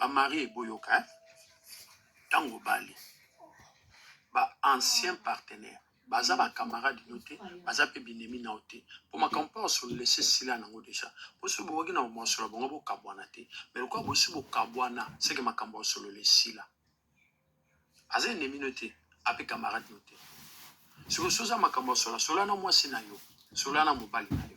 ba mari boyoka tango bali ba ancien partenaire baza ba camarade noté baza pe binemi na oté pour ma campagne sur laisser sila nango déjà pour ce bogi na mo sur bongo bo kabwana te mais quoi bo si bo kabwana c'est que ma campagne sur le sila aza ennemi noté ape camarade noté sur soza ma campagne sur la solana moi sinayo solana mobali na yo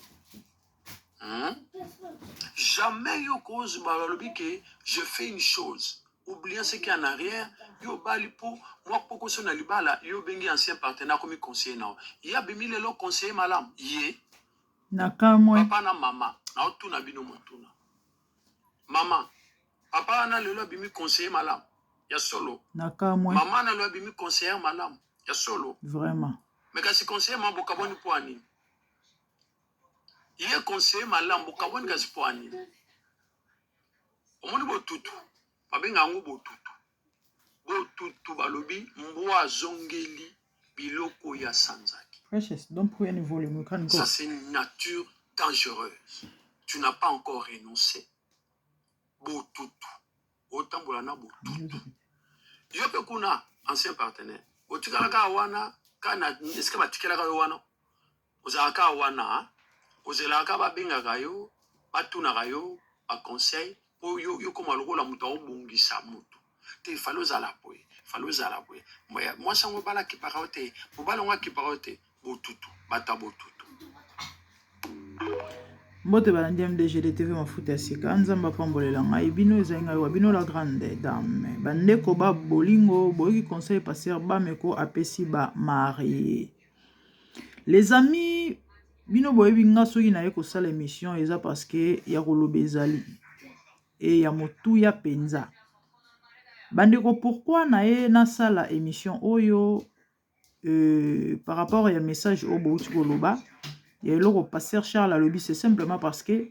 jamais yo cause balobi que je fais une chose oubliant ce qui est en arrière yo bali pour moi poko so na libala yo bengi ancien partenaire comme conseiller na ya bimi lelo conseiller malam ye nakamwe papa na mama na otuna bino motuna mama papa na lelo bimi conseiller malam ya solo nakamwe mama na lelo bimi conseiller malam ya solo vraiment mais kasi conseiller mambo kaboni po ani il est conseiller malam bokaboni kasi po ani omoni botutu babenga ngo botutu botutu balobi mbwa zongeli biloko ya sanzaki. Precious, don't put any volume, you can go. Ça c'est une nature dangereuse. Tu n'as pas encore renoncé. Botutu. Otambola na botutu. Yope kuna ancien partenaire. Otikalaka wana kana eske batikelaka yo wana. Ozalaka wana, ozelaka babengaka yo, batunaka yo, ba conseil po yo koma lokola mutu obongisa mutu. Il fallait aux alapoé, moi ça me bala qui parote, pour balonga qui parote, botutu, bata botutu. Mbote balandiam de GDTV mafuta sika nzamba pambolela ngai bino ezainga wa bino la grande dame bandeko ba bolingo boyi conseil passer ba meko apesi ba marié. Les amis bino boyi binga soki na yeko sala émission eza parce que ya kolobezali et ya motu ya penza. Bandeko pourquoi nae na sala émission oyo par rapport à message au bouti koloba ya eloko passer Charles alobi c'est simplement parce que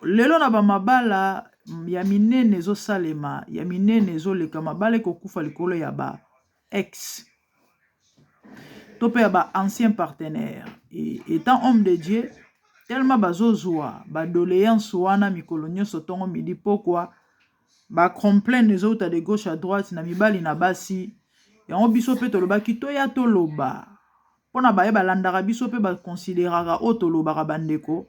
lelo na ba mabala ya minene zo salema ya minene zo leka mabala ko kufa likolo ya ba ex topé ya ba ancien partenaire et étant homme de Dieu tellement bazozwa ba doléance wana mikolo nyonso tongo midi pourquoi ba complain les autres de gauche à droite na mibali na basi yango biso pe toloba kito ya toloba pona ba yeba landaka biso pe ba considéraka o toloba bandeko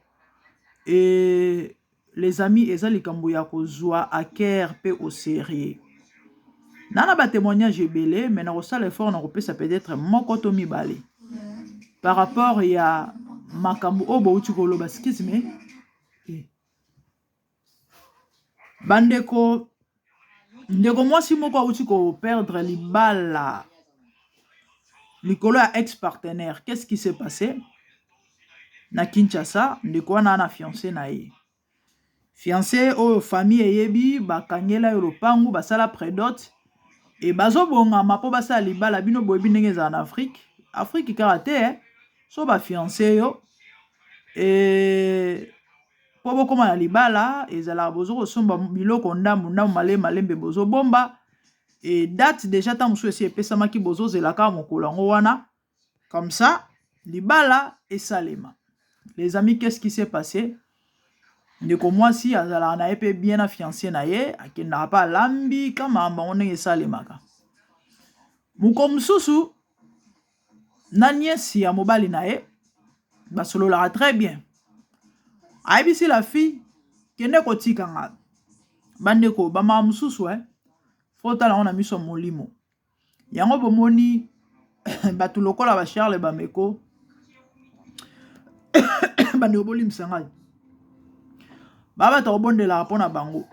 et les amis ezali kambo ya kozwa à cœur pe au sérieux nana ba témoignage ebele mais na kosala effort na kopesa peut-être moko to mibale par rapport ya makambo o bouti koloba skizme bandeko ndeko mwasi moko auti ko perdre libala likolo ya ex-partenaire. Qu'est-ce qui s'est passé? Na Kinshasa, ndeko wana na fiancé na ye. Fiancé o famille eyebi bakangela yo lopangu basala prédot et bazobonga mapo basala libala bino boyebi ndenge za na Afrique. Afrique karaté so ba fiancé yo et po bokoma na libala ezala bozo kosomba biloko ndambu malembe bozo bomba et date déjà tant musu esi epesama ki bozo zelaka mokolo ngo wana comme ça libala et salema. Les amis, qu'est-ce qui s'est passé? Ndeko mwasi azala na epe bien na fiancé na ye akenda pa lambi kama mbonge esalemaka. Muko mususu na niesi ya mobali na ye basolola très bien. Aibisi la fille kende kotika nga bandeko bama mususu fota la on a mis son molimo yango bomoni batu lokola ba Charles Bameko bandeko bolim sangai baba to bondela rapona bango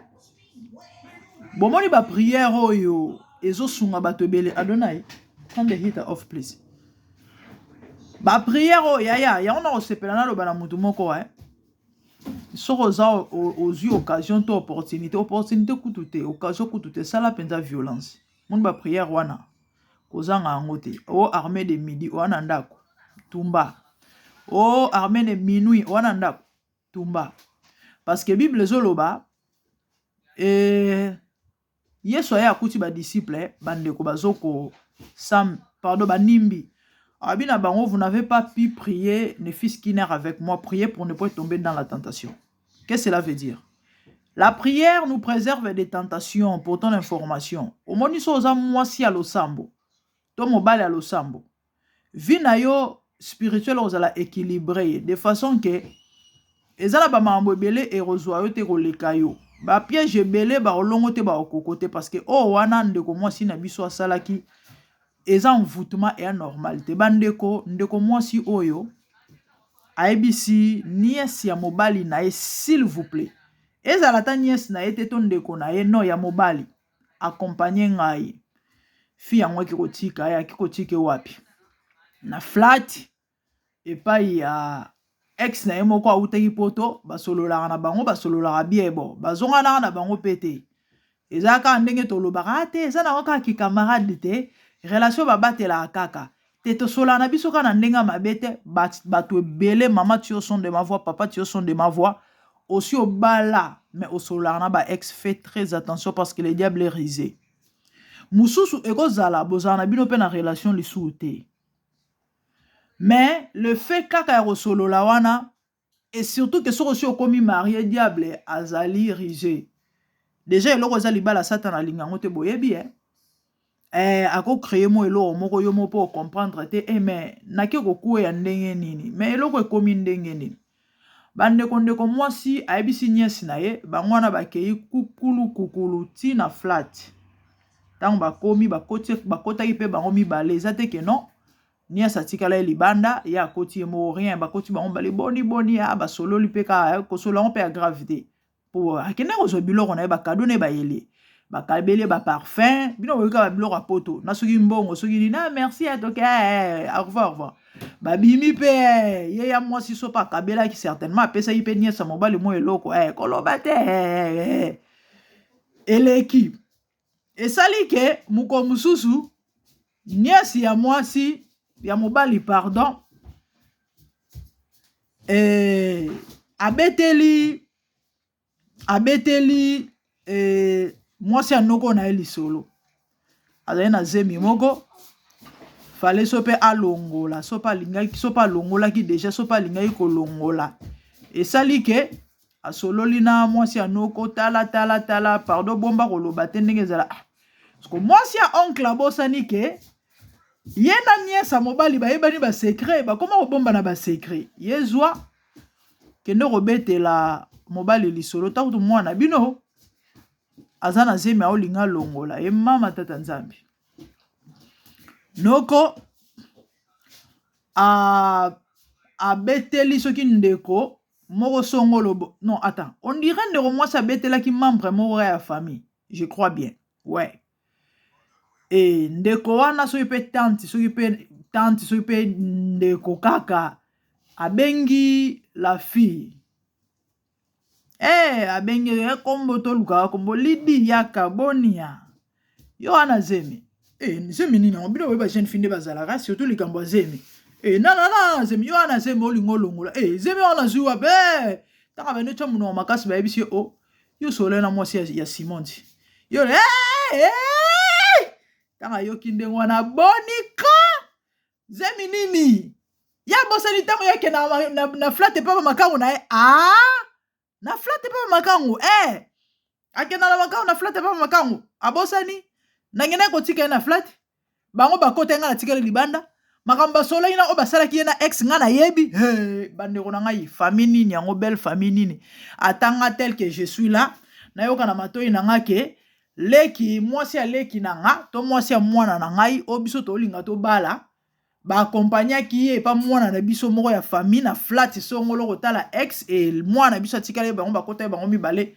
bomoni ba prière oyo ezo sunga bato bele Adonai turn the heater off please ba prière oyo ya on a osepela na lo bana mutu moko soko za aux occasion to opportunité kutute occasion kutute sala penza violence mon ba prière wana kozanga ngote o armée de midi wana ndako tumba o armée de minuit wana ndako tumba parce que bible zoloba yeso ya akuti ba disciple bandeko bazoko sam pardon banimbi abina bango vous n'avez pas pu prier ne fils qui naît avec moi prier pour ne pas tomber dans la tentation. Qu'est-ce que cela veut dire? La prière nous préserve des tentations. Pour ton information, au moniso oza mwasi à losambo to mobali à losambo, vie na yo spirituel ozala équilibré de façon que ezala ba mambo ebele erozwa yo te koleka yo ba piège ebele ba olongo te ba okokote parce que wana ndeko mwasi na biso asalaki eza envoûtement et anormal te ndeko mwasi oyo aibisi nièce ya mobali na ye s'il vous plaît ezala ta nièce na ye te to ndeko na ye no ya mobali accompagner ngai fi yango akikotika ye akikotika wapi na flat epai ya ex na ye moko autaki poto basololaka na bango basololaka biebo bazonganaka na bango pete eza kaka ndenge tolobaka te eza nango kaka kikamarade te relation babatelaka kaka te tosolana na biso kaka na ndenge mabe te bato ebele mama tu son de ma voix papa tu son de ma voix aussi obala mais osololaka na ba ex fait très attention parce que le diable est risé mususu ekozala bozala na bino mpe na relation lisusu te mais le fait kaka ya kosolola wana et surtout que soki osi okomi marié diable azali risé déjà eloko eza libala satan alingi yango te boyebi akocreye mo eloko moko yo mo mpo ocomprendre te mais nake kokuya ndenge nini mais eloko ekomi ndenge nini bandeko mwasi ayebisi nièce na ye bango wana bakei kukulu ntina flat ntango bakomi bakotaki mpe bango mibale eza te ke non nièce atikala ye libanda ye akoti ye mo rien bakoti bango bale boni basololi mpe kaka kosolola yango mpe ya grave te po akende kozwa biloko na ye bakado na ye bayeli bakabeli baparfum bino boyoka babiloko ya poto na soki mbongo soki nini merci toke au revoir babimi mpe ye ya mwasi so mpe akabelaki certainement apesaki mpe nièce mobali mo eloko koloba te eleki esali ke moko mosusu nièce ya mwasi ya mobali pardon abeteli mwasi anoko na ye lisolo azali na zemi moko fale so mpe alongola so mpe alongolaki deja so mpe alingaki kolongola esali ke asololi na mwasi anoko tala pardon bomba koloba te ndenge ezala parce que mwasi ya oncle abosani ke ye na nièce mobali bayebani basekret bakoma kobomba na basekret ye zwa kende kobetela mobali lisolo takutu mwana bino aza na zemi aolinga longola ye mama tata nzambe noko abeteli soki ndeko moko songolo non attends on dirait ndeko mwasi abetelaki membre moko ya famille je crois bien ouais et ndeko wana soki mpe tante soki mpe ndeko kaka abengi la fille abengi kombo tolukaka kombo lidi yaka bonia yo wana zemi zemi nini yango bino oyeba jeune fille nde bazalaka surtout likambo ya zemi nanana zemi yo wana zemi olinga olongola zemi wana zwi wape ntaka bende tya monoko makasi bayebisi yo yo solo na mwasi ya simonti yo ntaka yoki ndenge wana bonika zemi nini ya bosani ntango yake na flate mpe bamakango na ye na flate mpe bamakango akenda na makango na flate mpe bamakango abosani nangena kotika ye na flate bango bakota nga natikali libanda makambo basolaki na oyo basalaki ye na ex nga nayebi bandeko na ngai famille nini yango belle famille nini atanga tel que je suis là nayoka na matoi na nga ke leki mwasi ya leki na nga to mwasi ya mwana na ngai oyo biso tolinga tobala baakompagnaki ye epa mwana na biso moko ya famille na flat songolo kotala ex mwana na biso atikala ye bango bakota ye bango mibale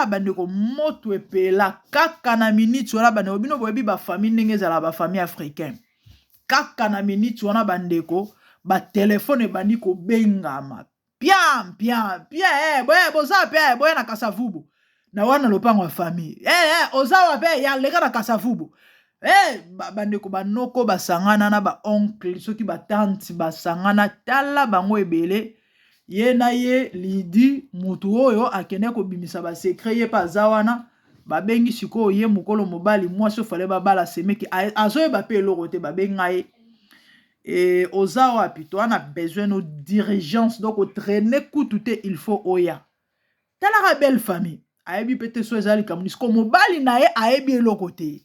bandeko moto epela kaka na minute wana bandeko bino boyebi bafamille ndenge ezala bafamille africaine kaka na minute wana bandeko batelefone ebandi kobengama pian boye boza pe boye na kasavubu na wana lopango ya famille oza wape ya leka na kasavubu bandeko banoko basangana na baoncle soki batante basangana tala bango ebele ye na ye lidi mutu oyo akende kobimisa basekret ye mpe aza wana babengi sikoyo ye mokolo mobali mwasi ofale babala semeki azoyeba mpe eloko te babenga ye oza wapi to wana besoin no dirigence donc otraîne kutu te il faut oya tala ka belle famille ayebi pete so ezali kamunis ko mobali na ye ayebi eloko te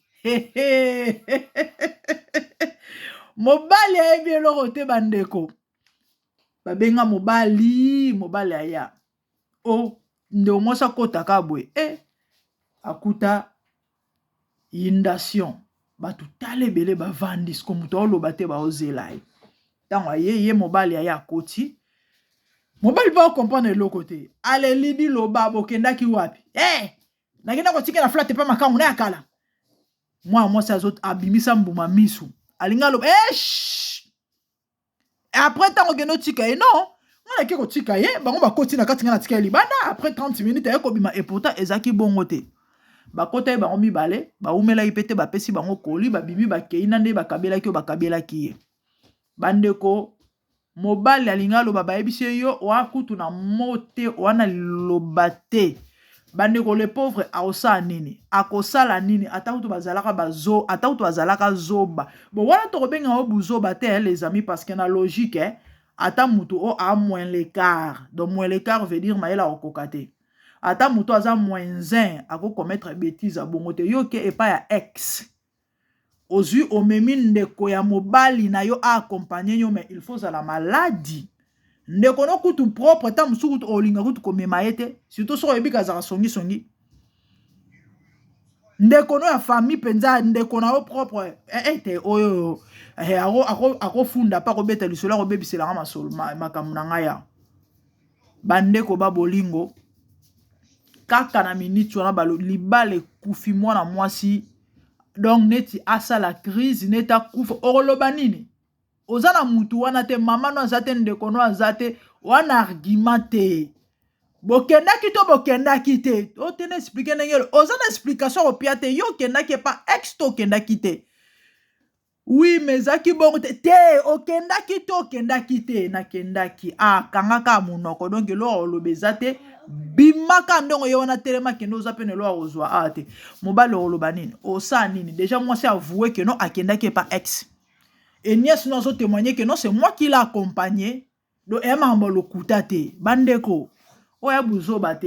mobali ayebi eloko te bandeko babenga mobali aya o nde omosa kotaka boye akuta inondation bato tala ebele bavandi siko moto aoloba te baozela ye ntango ye mobali aya akoti mobali mpo akomprendre eloko te alelidi loba bokendaki wapi nakenda kotikela flate mpe makango na ya kala mwana mwasi abimisa mbuma misu alingi aloba après ntango okende otika ye non ngana ke kotika ye bango bakoti na kati nga na tika ye libanda après 30 minutes aye kobima et pourtant ezalaki bongo te bakota ye bango mibale baumelaki mpe te bapesi bango koli babimi bakei na nde bakabelaki oyo bakabelaki ye bandeko mobali alingi aloba bayebisi ye yo oakutu na mote wana liloba te bandeko le pauvre aosala nini akosala nini ata kutu bazalaka zoba bon wana tokobenga o buzoba te les amis parce que na logique ata mutu o a moins l'écart donc moins l'écart veut dire mayela okoka te ata mutu aza moins 1 ako commettre bêtise a bongo te yo ke epa ya ex ozwi omemi ndeko ya mobali na yo accompagner yo mais il faut la maladie ndeko no kutu propre ta musu kutu olinga kutu komema ye te surtout so oyebi kazaka songi ndeko no ya famille penza ndeko na yo propre te oyo akofunda pa kobeta lisolo akobebiselanga masolo makambo na ngai ya bandeko babolingo kaka na minute wana libala ekufi mwana mwasi donc neti asala crise neti akufa okoloba nini oza na mutu wana te mama no aza te ndeko no aza te wana argument te bokendaki to bokendaki te otene explike ndenge oza na explication opia te yo okendaki epa ex to okendaki te oui mais ezaki bongo te okendaki to okendaki te nakendaki kangaka monoko donc eloko oloba eza te bimaka ndongo ye wana telema kende oza pene eloko akozwa te mobali oloba nini osala nini déjà mwasi avoué ke no akendaki epa ex et nièce nous ont témoigné que non, c'est moi qui l'ai accompagné. Donc, elle m'a le koutate. Bandeko. Oya bouzo bate.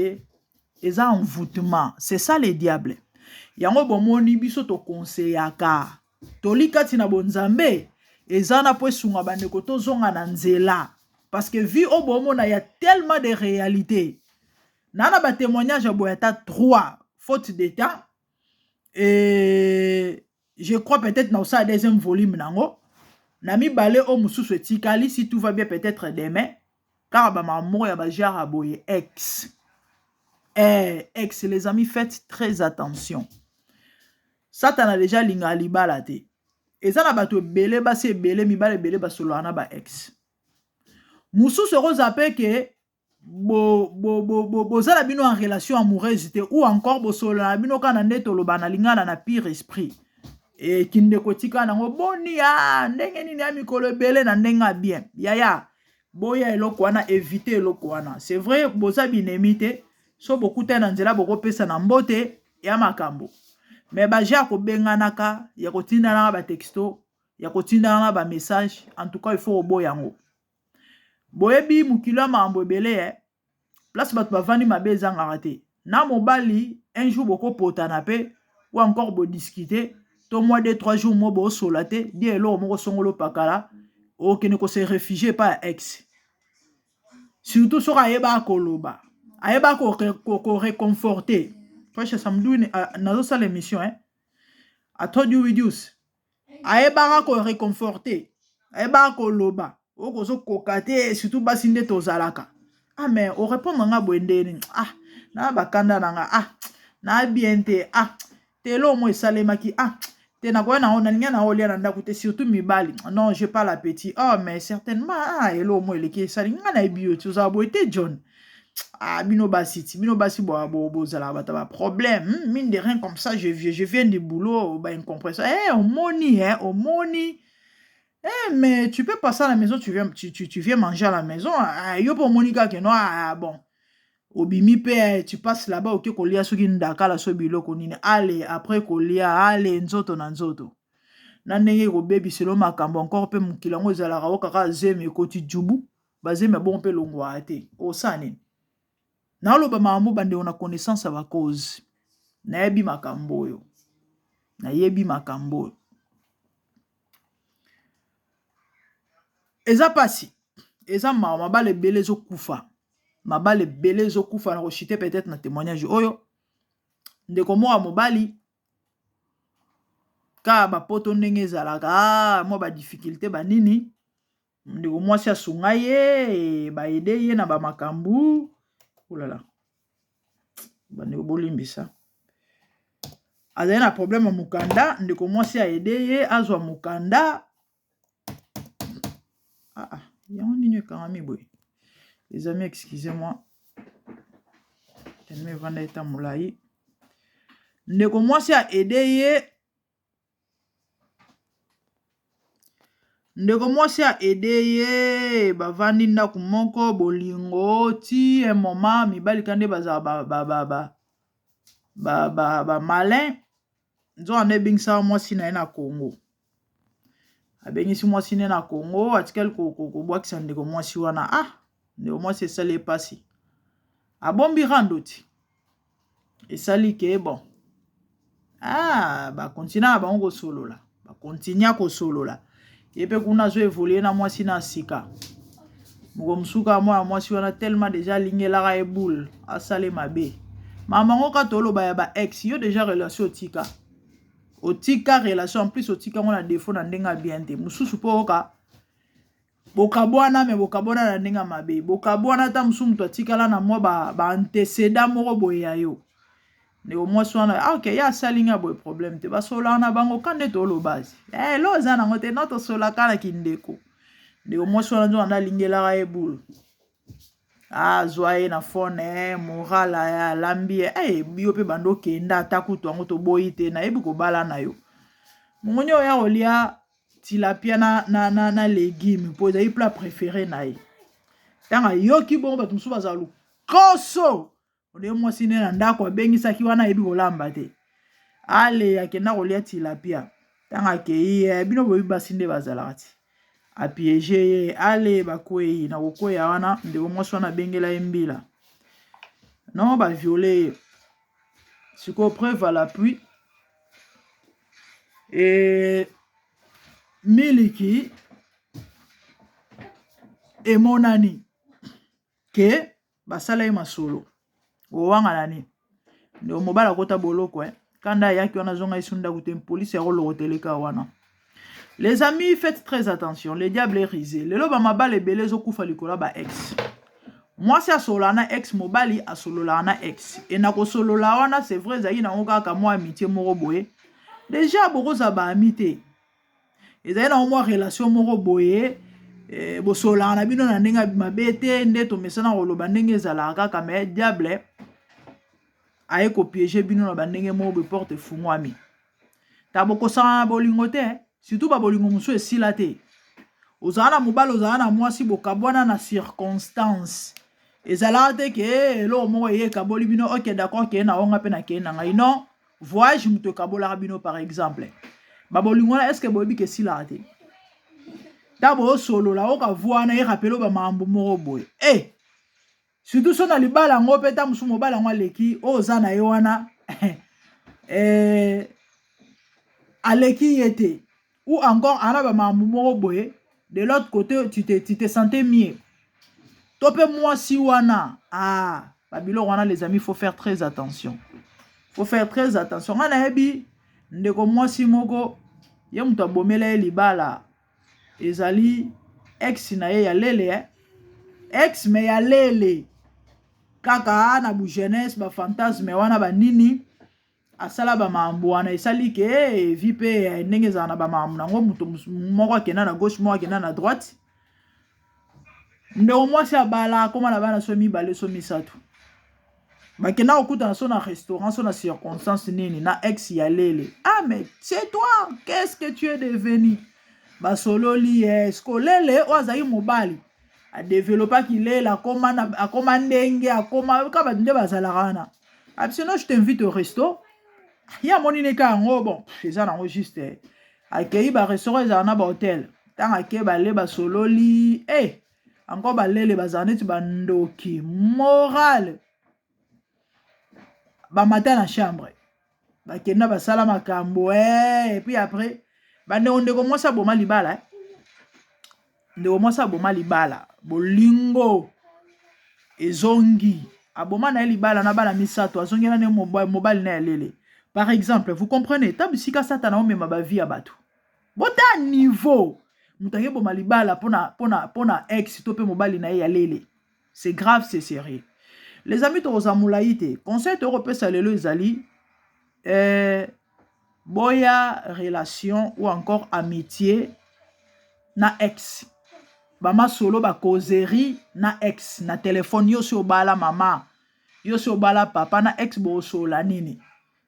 Et ça, envoûtement. C'est ça, les diables. Yango bomoni biso to conseil aka. Tolika tina bonzambe. Et ça, na po sunga bandeko to zonga na nzela. Parce que vu au bomona, il y a tellement de réalités. Nana ba témoignage à boyata 3. Faute d'état. Et je crois peut-être dans ça, deuxième volume, nango. Nami balé o mususu etikali si tout va bien peut-être demain car ba maman ya ba jara boye ex les amis faites très attention Satan a déjà linga libala te eza na bato belé base belé mibale belé basolo na ba ex mususu rozape ke bozala bino en relation amoureuse te ou encore bosolo na bino kana ndeto lobana lingana na pire esprit et kinde kotika nango boni ndenge nini ya mikolo ebele na ndenga bien yaya boya eloko wana éviter eloko wana c'est vrai boza binemi te so bokuta na nzela bokopesa na mbote ya makambo mais baja kobenganaka ya kotindana ba texto ya kotindana ba message en tout cas il faut oboya yango boyebi mukilo ya makambo ebele place bato bavandi mabe ezangaka te na mobali un jour bokopotana pe ou encore bodiscuter to mois de 3 jours mo bo solate di elo mo songolo pakala o kene ko se réfugier pa ex surtout so ayeba koloba ayeba ko réconforter frère samedi na zo sala émission I told you reduce ayeba ko réconforter ayeba koloba o ko so kokate surtout basinde to zalaka mais o répondre nga boendeni na bakanda nanga na biente telo mo esalemaki tena kwa na onalinga na olia na ndako te surtout mibali non je pas l'appétit mais certainement elo mo eleki salinga na bio tu za boite John bino basi bo zala bata problème mine de rien comme ça je viens du boulot incompressant omoni mais tu peux passer à la maison tu viens manger à la maison yo pour monika que non bon obimi pe tu passes là-bas ok kolia soki ndaka la so biloko nini allez après kolia allez nzoto na nzoto na ndenge ko bebi selo makambo encore pe mukilango ezalaka kaka zeme koti jubu bazeme bon pe longwa te osani Na oloba makambo bande on a connaissance ba cause. Na yebi makambo yo. Na yebi makambo. Eza pasi. Eza mabale belé zo kufa. Mabale belé zo kufa na rochité peut-être na témoignage oyo. Ndeko mo mobali ka ba poto ndenge ezalaka mo ba difficulté ba nini ndeko mwasi asunga ye ba aider ye na ba makambu. Oulala. Bande bolimbisa. Azali na problème mukanda ndeko mwasi a aider ye azwa mukanda. Yango nini ekangami boye. Les amis, excusez-moi. Tellement vanda eta mulai. Ndeko mwasi a aider ye. Ndeko mwasi a aider ye bavandi ndako moko bolingo ti un moment mibali kande baza ba malin. Nzo ane bingisa mwasi na ye na Congo. Abengisi mwasi na Congo atikel ko bwakisa ndeko mwasi wana ndeko mwasi esali pasi. Abombi randoti. Esali ke bon. Ba continua ba ngo solola. Ba continua ko solola. Yepe kuna zo évoluer na mwasi na sika. Muko msuka mwasi wana tellement déjà lingela e boule asale mabe. Mama ngoka toloba ya ba ex yo déjà relation tika. Otika relation en plus otika on a défaut na ndenga bien te. Mususu po oka bokabwana me bokabwana na ndenga mabe. Bokabwana ta musu mtu atikala na mwa ba antecédent moko boye ya yo. Ne au moins soit ok ya salinga boy problème te ba sola na bango kande to lo base lo za na ngote noto sola kala kindeko ne au moins soit na lingela e boule zoye na fone moral ya lambi bio pe bando kenda takutu ngo to boyite na yebi ko bala na yo monyo ya olia tilapia na légumes po za plat préféré na ye tanga yoki bon ba tumsu bazalu koso Ode mwasi na ndako abengisa ki wana yebi kolamba te. Ale akenda kolia tilapia. Tanga ke bino boyi basinde bazalaka ti. A piéger ale bakoyi na kokoya wana ndeko mwasi wana bengela embila. Non ba violer. Siko preuve à l'appui. Et miliki et monani ke basala masolo. Owanga nani ndo mobala kota boloko kanda yaki wana zonga isunda kute police ya rolo teleka wana. Les amis, faites très attention, le diable est risé. Le loba mabale belé zo kufa likola ba ex. Moi si asolana ex mobali asololana ex. Et na ko solola wana c'est vrai zayi na ngoka ka moi amitié moko boye. Déjà boko za ba amitié. Et zayi na moi relation moko boye. Bosola na bino na ndenga mabete ndeto mesana koloba ndenge ezalaka kaka me diable aye ko piéger bino na bandenge mo be porte fungwami ta boko sa bolingo te surtout ba bolingo musu esila te ozana mobalo ozana mwasi bokabwana na circonstance ezala te ke lo mo ye kaboli bino ok d'accord ke na onga pe na ke na ngai non voyage muto kabola bino par exemple ba bolingo na est-ce que bobi ke sila te Tabo solo la oka voana e rappelo ba mambo moko boy. Surtout so na libala ngo peta musu mobala ngo leki oza na yoana aleki yete ou encore ana ba mambo moko boy de l'autre côté tu te sentais mieux. Topé moi si wana babilo wana les amis faut faire très attention. Faut faire très attention. Ana hebi ndeko moi si moko ye muto bomela libala ezali ex na ye ya lele ex me ya lele kaka na bu jeunesse ba fantasme wana ba nini asala ba mambo wana esali ke vipe ndenge za na ba mambo nango muto moko akena na gauche moko akena na droite ndeko mwasi abala koma na bana so mibale so misato bakena okuta na so na restaurant so na circonstance nini na ex ya lele mais c'est toi qu'est-ce que tu es devenu basololi skolele ozayi mobali a développer qu'il est la akoma ndenge akoma ka ba nde bazalakana sinon je t'invite au resto ya moni ne ka ngo bon eza nango juste akei ba restaurant eza na ba hotel tanga ke ba le basololi encore ba lele bazaneti bandoki moral bamata na chambre bakenda basala makambo et puis après ndeko mwasi aboma libala ndeko mwasi aboma libala bolingo ezongi aboma na libala na bana misato azongi na mobali na lele. Par exemple, vous comprenez, tabisika satana omema ba vie ya bato bota niveau mutange boma libala pona ex to pe mobali na ya lele. C'est grave, c'est sérieux. Les amis tozamulaite conseil européen salelo ezali boya relation ou encore amitié na ex bama solo ba causerie na ex na téléphone yo si obala mama yo si obala papa na ex bo sola nini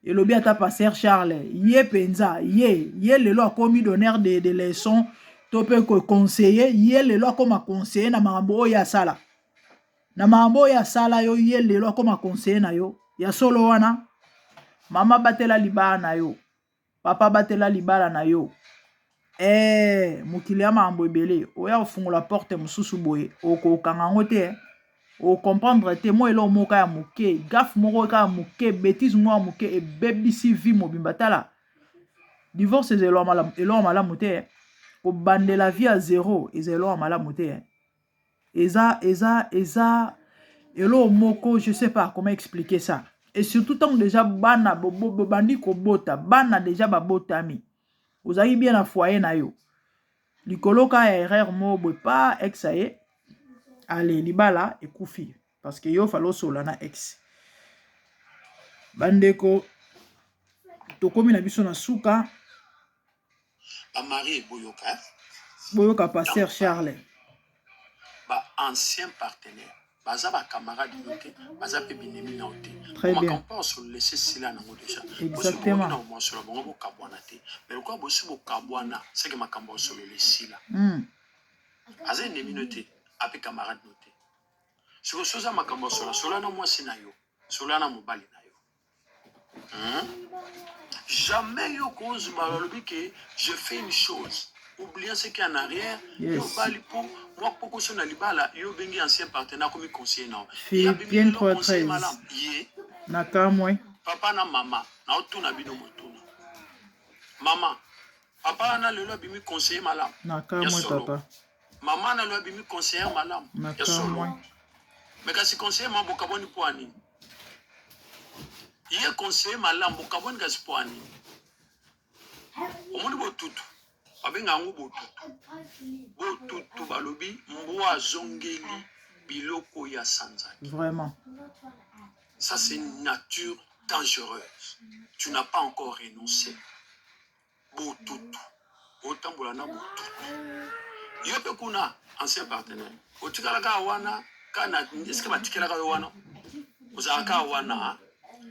elobi ata passer Charles ye penza ye lelo akomi donneur de leçons to pe ko conseiller ye lelo akoma conseiller na makambo ya sala na makambo ya sala yo ye lelo akoma conseiller na yo ya solo wana mama batela libala na yo papa batela libala na yo mokili ya makambo ebele oya kofungola porte mosusu boye okokanga ngo te okomprendre te mo elo moko ya moke gaffe moko ya moke bêtise moko ya moke ebebisi vie mobimba tala divorce eza elo malamu te kobandela vie ya zéro eza elo malamu te eza elo moko je sais pas comment expliquer ça. Et surtout tant déjà bana bandi kobota bana déjà babotami ozali bien na foyer na yo likoloka ya erreur mo boy pas ex aye allez libala ekufi parce que yo falo sola na ex bandeko tokomi na biso na suka ba mari boyoka pasteur Charles ba ancien partenaire baza ba camarade yote baza pe binemi na ote. Très bien. On pense sur laisser cela nango déjà. Exactement. On sur bongo bo kabwana te. Mais quoi bo su bo kabwana, c'est que makambo sur le sila. Aza nemi note, ape camarade note. Sur soza makambo sur la na mwasi na yo, sur la na mobali na yo. Jamais yo cause malolobi que je fais une chose. Oubliant ce qui est en arrière, yes. Yo bali pour moi pour que na libala yo bengi ancien partenaire comme conseiller na. Philippien 3:13. Nakamwe. Papa na mama na otuna bino motuna. Mama, papa na lelo bimi conseiller malam. Nakamwe papa. Mama na lelo bimi conseiller malam. Nakamwe. Mais kasi conseiller ma bokaboni poani. Iye conseiller malam bokaboni kasi poani. Omoni botutu. Abenga ngo botutu balobi mboa zongeli biloko ya sanzaki. Vraiment. Ça c'est une nature dangereuse. Tu n'as pas encore renoncé. Botutu. Otambola na botutu. Yope kuna ancien partenaire. Otikalaka wana kana est-ce que batikelaka yo wana? Ozalaka wana.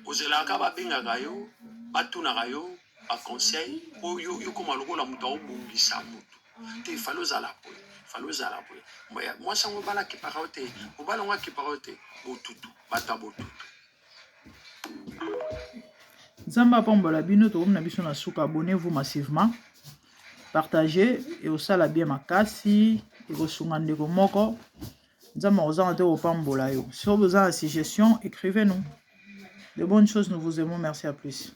Ozelaka babengaka yo, batunaka yo. A conseil ou yo comme algo la muta obungisa mutu te faloza la boy moi ça ngobala ki parote obala ngwa ki parote botutu bata botutu Zamba pombola bino to na biso na suka. Abonnez-vous massivement, partagez et osala bien makasi et kosunga ndeko moko nzamba ozanga te opambola yo. Si vous avez une suggestion, écrivez-nous. De bonnes choses, nous vous aimons, merci, à plus.